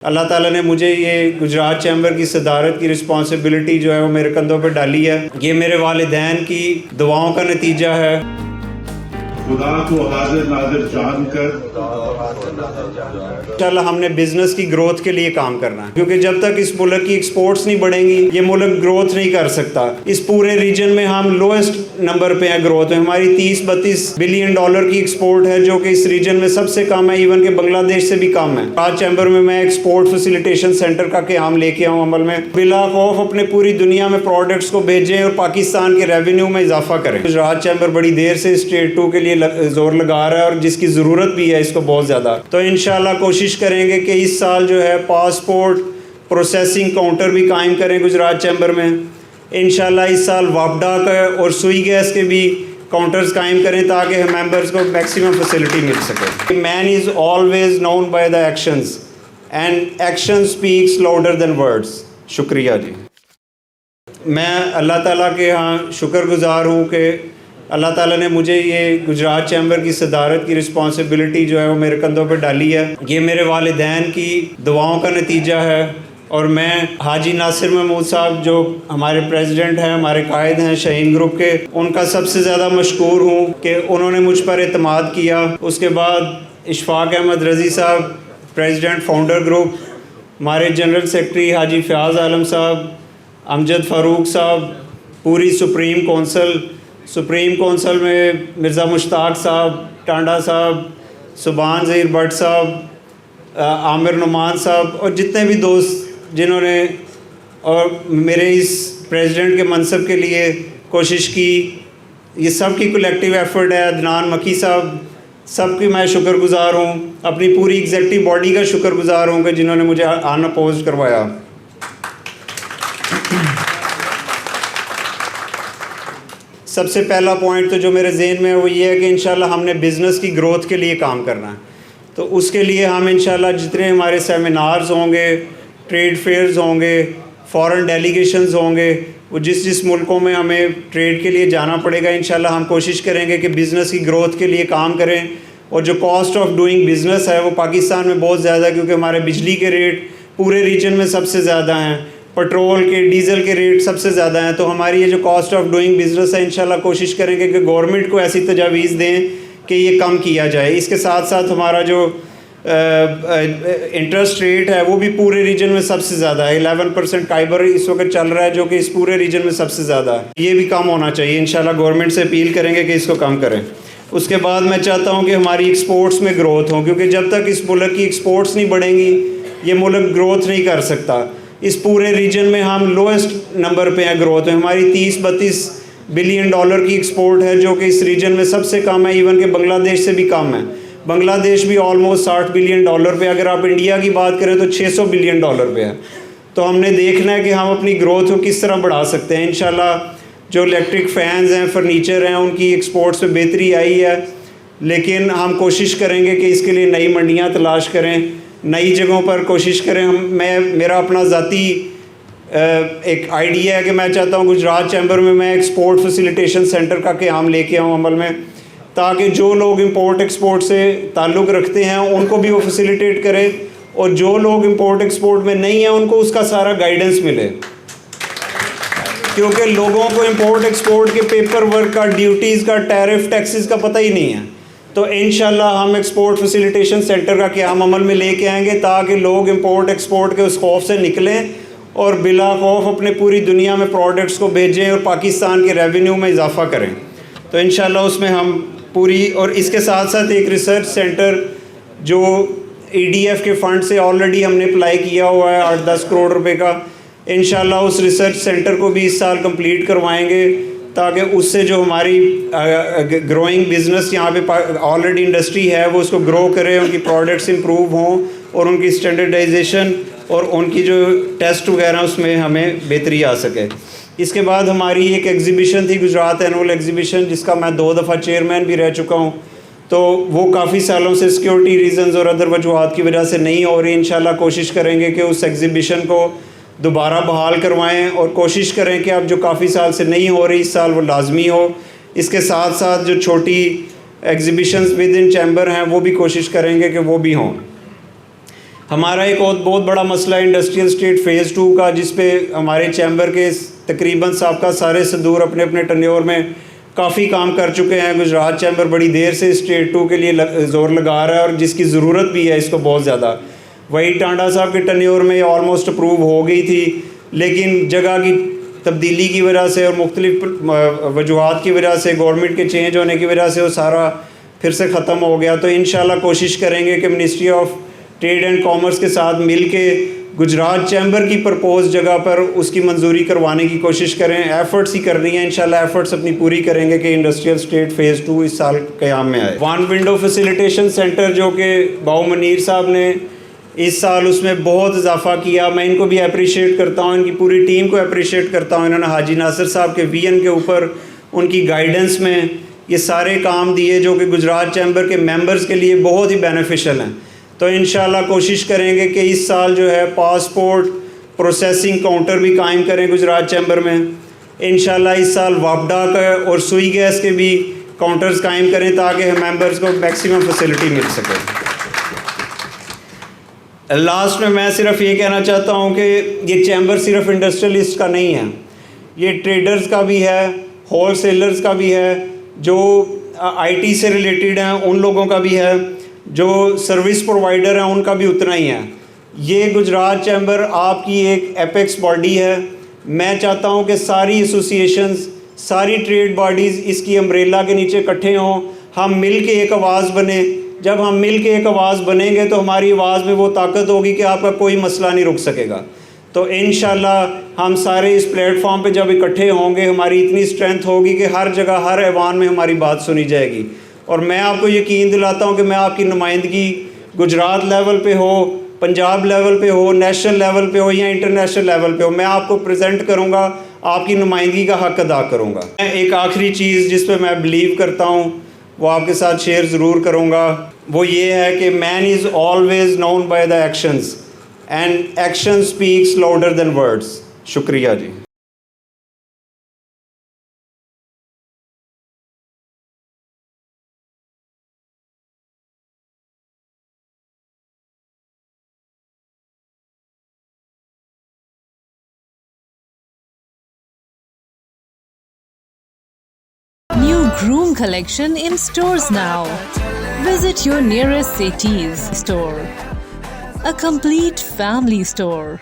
अल्लाह ताला ने मुझे ये गुजरात चैम्बर की सदारत की रिस्पॉन्सिबिलिटी जो है वो मेरे कंधों पर डाली है। ये मेरे वालिदैन की दुआओं का नतीजा है। खुदा को हाजिर नाजिर जानकर इंशाल्लाह हमने बिजनेस की ग्रोथ के लिए काम करना है, क्योंकि जब तक इस मुल्क की एक्सपोर्ट्स नहीं बढ़ेंगी ये मुल्क ग्रोथ नहीं कर सकता। इस पूरे रीजन में हम लोएस्ट नंबर पे हैं ग्रोथ में। हमारी 30-32 बिलियन डॉलर की एक्सपोर्ट है, जो कि इस रीजन में सबसे कम है, इवन के बांग्लादेश से भी कम है। आज चैम्बर में मैं एक्सपोर्ट फैसिलिटेशन सेंटर का क़याम लेके आऊँ अमल में, बिला खौफ अपने पूरी दुनिया में प्रोडक्ट्स को भेजें और पाकिस्तान के रेवेन्यू में इजाफा करें। गुजरात चैम्बर बड़ी देर से स्टेट 2 के लिए जोर लगा रहा है और जिसकी ज़रूरत भी है इसको बहुत ज़्यादा। तो इंशाल्लाह कोशिश करेंगे कि इस साल जो है पासपोर्ट प्रोसेसिंग काउंटर भी कायम करें गुजरात चैम्बर में। इंशाल्लाह इस साल वापडा का और सुई गैस के भी काउंटर्स कायम करें ताकि मेंबर्स को मैक्सिमम फैसिलिटी मिल सके। Man is always known by the actions and action speaks louder than words. शुक्रिया जी। मैं अल्लाह ताला के यहाँ शुक्रगुजार हूँ कि अल्लाह ताला ने मुझे ये गुजरात चैम्बर की सदारत की रिस्पॉन्सिबिलिटी जो है वो मेरे कंधों पर डाली है। ये मेरे वालिदैन की दुआओं का नतीजा है। और मैं हाजी नासिर महमूद साहब जो हमारे प्रेसिडेंट हैं, हमारे कायद हैं शाहीन ग्रुप के, उनका सबसे ज़्यादा मशकूर हूँ कि उन्होंने मुझ पर एतमाद किया। उसके बाद इशफाक अहमद रज़ी साहब प्रेसिडेंट फाउंडर ग्रुप, हमारे जनरल सेक्रेटरी हाजी फ़याज़ आलम साहब, अमजद फ़ारूक साहब, पूरी सुप्रीम कौंसल में मिर्ज़ा मुश्ताक साहब, टांडा साहब, सुबान ज़हीर भट्ट साहब, आमिर नुमान साहब और जितने भी दोस्त जिन्होंने और मेरे इस प्रेसिडेंट के मनसब के लिए कोशिश की, ये सब की कलेक्टिव एफर्ट है। अदनान मकी साहब, सबकी मैं शुक्रगुजार हूँ। अपनी पूरी एग्जेक्टिव बॉडी का शुक्रगुजार हूँ कि जिन्होंने मुझे अनअपोज्ड करवाया। सबसे पहला पॉइंट तो जो मेरे जहन में है वो ये है कि इंशाल्लाह हमने बिज़नेस की ग्रोथ के लिए काम करना है। तो उसके लिए हम इंशाल्लाह जितने हमारे सेमिनार्स होंगे, ट्रेड फेयर्स होंगे, फॉरेन डेलीगेशंस होंगे, वो जिस मुल्कों में हमें ट्रेड के लिए जाना पड़ेगा, इंशाल्लाह हम कोशिश करेंगे कि बिज़नेस की ग्रोथ के लिए काम करें। और जो कॉस्ट ऑफ डूइंग बिज़नेस है वो पाकिस्तान में बहुत ज़्यादा है, क्योंकि हमारे बिजली के रेट पूरे रीजन में सबसे ज़्यादा हैं, पेट्रोल के डीज़ल के रेट सबसे ज़्यादा हैं। तो हमारी ये जो कॉस्ट ऑफ डूइंग बिज़नेस है, इंशाल्लाह कोशिश करेंगे कि गवर्नमेंट को ऐसी तजावीज़ दें कि ये कम किया जाए। इसके साथ साथ हमारा जो इंटरेस्ट रेट है वो भी पूरे रीजन में सबसे ज़्यादा है। 11% काइबर इस वक्त चल रहा है, जो कि इस पूरे रीजन में सबसे ज़्यादा है। ये भी कम होना चाहिए। इंशाल्लाह गवर्नमेंट से अपील करेंगे कि इसको कम करें। उसके बाद मैं चाहता हूँ कि हमारी एक्सपोर्ट्स में ग्रोथ हो, क्योंकि जब तक इस मुल्क की एक्सपोर्ट्स नहीं बढ़ेंगी ये मुल्क ग्रोथ नहीं कर सकता। इस पूरे रीजन में हम लोएस्ट नंबर पे हैं ग्रोथ में। हमारी 30-32 बिलियन डॉलर की एक्सपोर्ट है, जो कि इस रीजन में सबसे कम है, इवन के बांग्लादेश से भी कम है। बांग्लादेश भी ऑलमोस्ट 60 बिलियन डॉलर पे। अगर आप इंडिया की बात करें तो 600 बिलियन डॉलर पे है। तो हमने देखना है कि हम अपनी ग्रोथ को किस तरह बढ़ा सकते हैं। इंशाल्लाह जो इलेक्ट्रिक फ़ैन्स हैं, फर्नीचर हैं, उनकी एक्सपोर्ट्स में बेहतरी आई है, लेकिन हम कोशिश करेंगे कि इसके लिए नई मंडियाँ तलाश करें, नई जगहों पर कोशिश करें। मेरा अपना ज़ाती एक आइडिया है कि मैं चाहता हूँ गुजरात चैम्बर में मैं एक्सपोर्ट फैसिलिटेशन सेंटर का क़याम लेके आऊँ अमल में, ताकि जो लोग इंपोर्ट एक्सपोर्ट से ताल्लुक़ रखते हैं उनको भी वो फैसिलिटेट करें, और जो लोग इंपोर्ट एक्सपोर्ट में नहीं हैं उनको उसका सारा गाइडेंस मिले। क्योंकि लोगों को इंपोर्ट एक्सपोर्ट के पेपर वर्क का, ड्यूटीज़ का, टैरिफ, टैक्सेस का पता ही नहीं है। तो इंशाल्लाह हम एक्सपोर्ट फैसिलिटेशन सेंटर का क़याम अमल में लेके आएंगे, ताकि लोग इंपोर्ट एक्सपोर्ट के उस खौफ से निकलें और बिला खौफ अपने पूरी दुनिया में प्रोडक्ट्स को भेजें और पाकिस्तान के रेवेन्यू में इजाफा करें। तो इंशाल्लाह उसमें हम पूरी, और इसके साथ साथ एक रिसर्च सेंटर जो EDF के फ़ंड से ऑलरेडी हमने अप्लाई किया हुआ है 8-10 करोड़ रुपए का, इंशाल्लाह उस रिसर्च सेंटर को भी इस साल कंप्लीट करवाएंगे, ताकि उससे जो हमारी ग्रोइंग बिज़नेस यहाँ पे ऑलरेडी इंडस्ट्री है वो उसको ग्रो करे, उनकी प्रोडक्ट्स इंप्रूव हों और उनकी स्टैंडर्डाइजेशन और उनकी जो टेस्ट वगैरह उसमें हमें बेहतरी आ सके। इसके बाद हमारी एक एग्ज़िबिशन थी, गुजरात एनुअल एग्ज़िबिशन, जिसका मैं 2 दफ़ा चेयरमैन भी रह चुका हूँ। तो वो काफ़ी सालों से सिक्योरिटी रीज़न्स और अदर वजूहात की वजह से नहीं हो रही। इंशाल्लाह कोशिश करेंगे कि उस एग्ज़िबिशन को दोबारा बहाल करवाएं और कोशिश करें कि अब जो काफ़ी साल से नहीं हो रही इस साल वो लाजमी हो। इसके साथ साथ जो छोटी एग्ज़िबिशंस विद इन चैम्बर हैं वो भी कोशिश करेंगे कि वो भी हों। हमारा एक और बहुत बड़ा मसला है इंडस्ट्रियल स्टेट फ़ेज़ 2 का, जिस पे हमारे चैम्बर के तकरीबन साबका सारे सदूर अपने अपने टर्नओवर में काफ़ी काम कर चुके हैं। गुजरात चैम्बर बड़ी देर से स्टेट 2 के लिए ज़ोर लगा रहा है और जिसकी ज़रूरत भी है इसको बहुत ज़्यादा। वही टांडा साहब के टर्नओवर में ऑलमोस्ट अप्रूव हो गई थी, लेकिन जगह की तब्दीली की वजह से और मुख्तलिफ वजूहात की वजह से, गवर्नमेंट के चेंज होने की वजह से वो सारा फिर से ख़त्म हो गया। तो इंशाल्लाह कोशिश करेंगे कि ministry of trade and commerce के साथ मिल के गुजरात चैम्बर की प्रपोज जगह पर उसकी मंजूरी करवाने की कोशिश करें। एफ़र्ट्स ही करनी है, इंशाल्लाह एफ़र्ट्स अपनी पूरी करेंगे कि इंडस्ट्रियल स्टेट फ़ेज़ 2 इस साल क़याम में आए। वन विंडो फैसिलिटेशन सेंटर जो कि बाऊ मनीर साहब ने इस साल उसमें बहुत इजाफा किया, मैं इनको भी अप्रिशिएट करता हूँ, इनकी पूरी टीम को अप्रिशिएट करता हूँ। इन्होंने हाजी नासिर साहब के विजन के ऊपर उनकी गाइडेंस में ये सारे काम दिए जो कि गुजरात चैम्बर के मेंबर्स के लिए बहुत ही बेनिफिशियल हैं। तो इंशाल्लाह कोशिश करेंगे कि इस साल जो है पासपोर्ट प्रोसेसिंग काउंटर भी कायम करें गुजरात चैम्बर में। इंशाल्लाह इस साल वापडा का और सुई गैस के भी काउंटर्स कायम करें ताकि मेंबर्स को मैक्सिमम फैसिलिटी मिल सके। लास्ट में मैं सिर्फ ये कहना चाहता हूँ कि ये चैम्बर सिर्फ इंडस्ट्रियलिस्ट का नहीं है, ये ट्रेडर्स का भी है, होल सेलर्स का भी है, जो आईटी से रिलेटेड हैं उन लोगों का भी है, जो सर्विस प्रोवाइडर हैं उनका भी उतना ही है। ये गुजरात चैम्बर आपकी एक एपेक्स बॉडी है। मैं चाहता हूँ कि सारी एसोसिएशंस, सारी ट्रेड बॉडीज़ इसकी अम्ब्रेला के नीचे इकट्ठे हों, हम मिल के एक आवाज़ बने। जब हम मिल के एक आवाज़ बनेंगे तो हमारी आवाज़ में वो ताकत होगी कि आपका कोई मसला नहीं रुक सकेगा। तो इंशाल्लाह हम सारे इस प्लेटफॉर्म पे जब इकट्ठे होंगे हमारी इतनी स्ट्रेंथ होगी कि हर जगह हर ऐवान में हमारी बात सुनी जाएगी। और मैं आपको यकीन दिलाता हूँ कि मैं आपकी नुमाइंदगी गुजरात लेवल पे हो, पंजाब लेवल पे हो, नेशनल लेवल पे हो या इंटरनेशनल लेवल पे हो, मैं आपको प्रेजेंट करूँगा, आपकी नुमाइंदगी का हक़ अदा करूँगा। एक आखिरी चीज़ जिस पे मैं बिलीव करता हूँ वो आपके साथ शेयर ज़रूर करूँगा, वो ये है कि man is always known by the actions and action speaks louder than words. शुक्रिया जी। New groom collection in stores now. Visit your nearest Setis store. A complete family store.